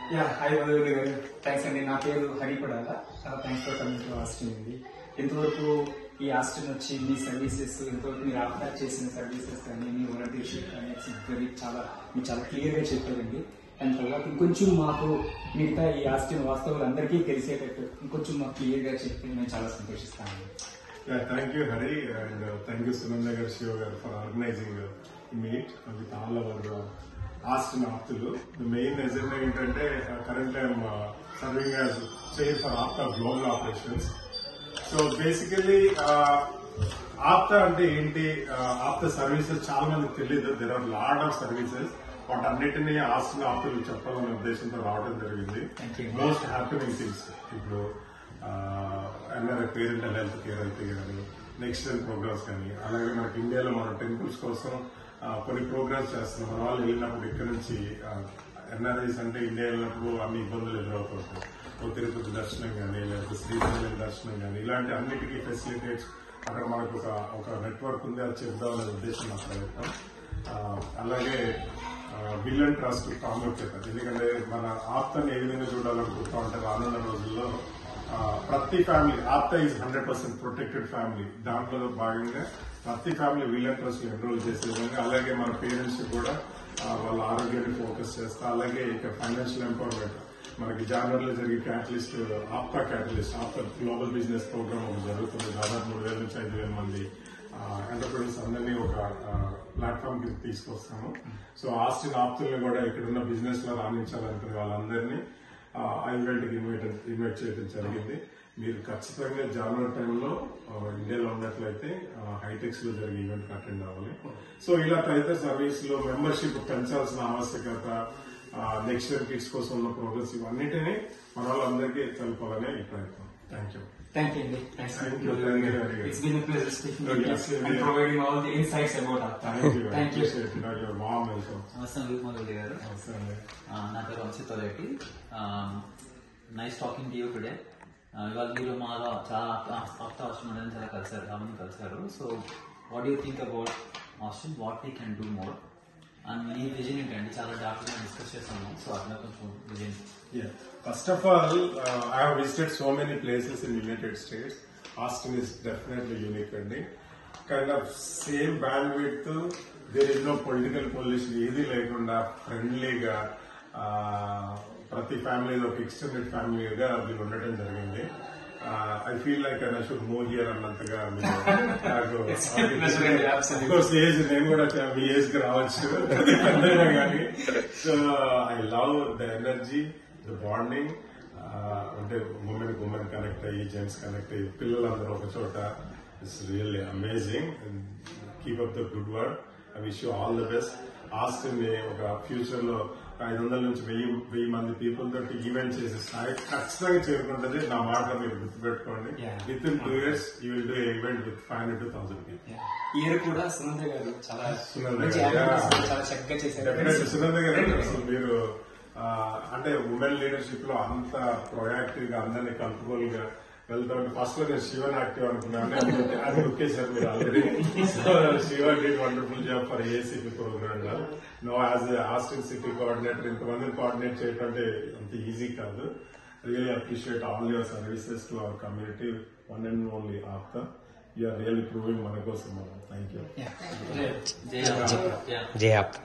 Hi మధువల్లి గారు, thanks అండి. నా పేరు హరిపడాల. చాలా thanks for coming to Austin అండి. ఇంతవరకు ఈ ఆస్టిన్ వచ్చి మీ సర్వీసెస్, ఇంతవరకు మీరు ఆఫర్ చేసిన సర్వీసెస్ కానీ మీ వాలంటీర్షిప్ కానీ మీరు చాలా క్లియర్గా చెప్పారండి. అండ్ తర్వాత ఇంకొంచెం మాకు మిగతా ఈ ఆస్టిన్ వాస్తవాలు అందరికీ తెలిసేటట్టు ఇంకొంచెం మాకు క్లియర్గా చెప్తే మేము చాలా సంతోషిస్తాము. Thank you, Hari, and thank you, Sunanda Garu, Shiva Garu, for organizing the meet with all our Astin Aptulu. The main agenda is currently I am serving as chair for Apta Global Operations. So basically, Apta ante enti, Apta services చాలా మందికి తెలియదు. There are lot of services. వాటన్నిటినీ Astin Aptulu చెప్పాలనే ఉద్దేశంతో రావడం జరిగింది. Most happening things ఇప్పుడు NRI parental health care అయితే కానీ, నెక్స్ట్ జెన్ ప్రోగ్రామ్స్ కానీ, అలాగే మనకి ఇండియాలో మన టెంపుల్స్ కోసం కొన్ని ప్రోగ్రామ్స్ చేస్తున్నాం. మన వాళ్ళు వెళ్ళినప్పుడు ఇక్కడ నుంచి ఎన్ఆర్ఐస్ అంటే ఇండియా వెళ్ళినప్పుడు అన్ని ఇబ్బందులు ఎదురవుతుంటాయి. తిరుపతి దర్శనం కానీ, లేకపోతే శ్రీశైలం దర్శనం కానీ, ఇలాంటి అన్నిటికీ ఫెసిలిటేట్స్ అక్కడ మనకు ఒక నెట్వర్క్ ఉంది, అది చెప్దామనే ఉద్దేశం నా ప్రయత్నం. అలాగే విల్ అండ్ ట్రస్ట్ ప్రాముఖ్యత, ఎందుకంటే మన ఆప్తాన్ని ఏ విధంగా చూడాలనుకుంటా ఉంటే రానున్న రోజుల్లో ప్రతి family APTA is 100% protected family. దాంట్లో భాగంగా ప్రతి family will and trust enrol చేసే విధంగా, అలాగే మన పేరెంట్స్ కూడా వాళ్ళ ఆరోగ్యాన్ని ఫోకస్ చేస్తా, అలాగే ఇక ఫైనాన్షియల్ ఎంపవర్మెంట్ మనకి జనవరిలో జరిగే catalyst APTA global business programme ఒకటి జరుగుతుంది. దాదాపు 3,000 నుంచి 5,000 మంది ఎంటర్ప్రెన్యూర్స్ అందరినీ ఒక ప్లాట్ఫామ్ కి తీసుకొస్తాము. సో ఆస్టిన్ ఆప్తుల్ని కూడా ఇక్కడున్న బిజినెస్ లో రాణించాలనుకునే వాళ్ళందరినీ ఆ ఈవెంట్ కి ఇన్వైట్ చేయడం జరిగింది. మీరు ఖచ్చితంగా జనవరి టైంలో ఇండియాలో ఉన్నట్లయితే హైటెక్స్ లో జరిగే ఈవెంట్ అటెండ్ అవ్వాలి. సో ఇలా తదితర సర్వీస్ లో మెంబర్షిప్ పెంచాల్సిన ఆవశ్యకత, నెక్స్ట్ ఇయర్ కిడ్స్ కోసం ఉన్న ప్రోగ్రెస్, ఇవన్నిటినీ మన వాళ్ళందరికీ తెలపాలనే ఈ ప్రయత్నం. Thank you. Thank you, Andy. Thanks. Thank you. It's been a pleasure speaking with you and providing all the insights about Apta. Thank you. Your mom also. Namaste, Mudali garu. Na peru Anshit Toleti. Nice talking to you today. ఇవాళ మీరు మాలో చాలా APTA Austin అని చాలా కలిసారు. So what do you think about Austin, what we can do more and me vision ఏంటండి? చాలా డాక్టర్గా డిస్కస్ చేస్తాము. సో అట్లా కొంచెం vision. Yeah. First of all, I have visited so many places in United States. Austin is definitely unique and kind of same bandwidth. There is no political pollution. ఏది లేకుండా ఫ్రెండ్లీగా ప్రతి ఫ్యామిలీ ఒక extended ఫ్యామిలీగా వీళ్ళు ఉండటం జరిగింది. I feel like I should move here అన్నంతగా age నేను కూడా మీ ఏజ్ కి రావచ్చు కానీ. So I love the energy, the bonding. అంటే ఉమెన్ కనెక్ట్ అయ్యి, జెంట్స్ కనెక్ట్ అయ్యి, పిల్లలందరూ ఒక చోట. It's really amazing. Keep up the good work. I wish you all the best. Austin ఒక ఫ్యూచర్ లో 500 నుంచి 1000 మంది పీపుల్ తోటి ఈవెంట్ చేసే స్థాయి ఖచ్చితంగా చేరుకుంటుంది. నా మాట మీరు గుర్తుపెట్టుకోండి. With in 2 years you will do event with 500 to 1000 people. Year కూడా సునంద గారు చాలా చక్కగా చేశారు. సునంద గారు అసలు మీరు అంటే ఉమెన్ లీడర్షిప్ లో అంత ప్రొయాక్టివ్ గా అందరినీ కలుపుకోలుగా వెళ్తాం. ఫస్ట్ లో నేను శివన్ యాక్టివ్ అనుకున్నాను, అది ఒకేసారి మీరు ఆల్రెడీ. Shiva did wonderful job for ACP program లో. No as Austin city coordinator ఇంతమందిని కోఆర్డినేట్ చేయడం అంటే అంత ఈజీ కాదు. Really appreciate all your services to our community. One and only APTA. You are really proving మన కోసం. Thank you. జై ఆప్తా.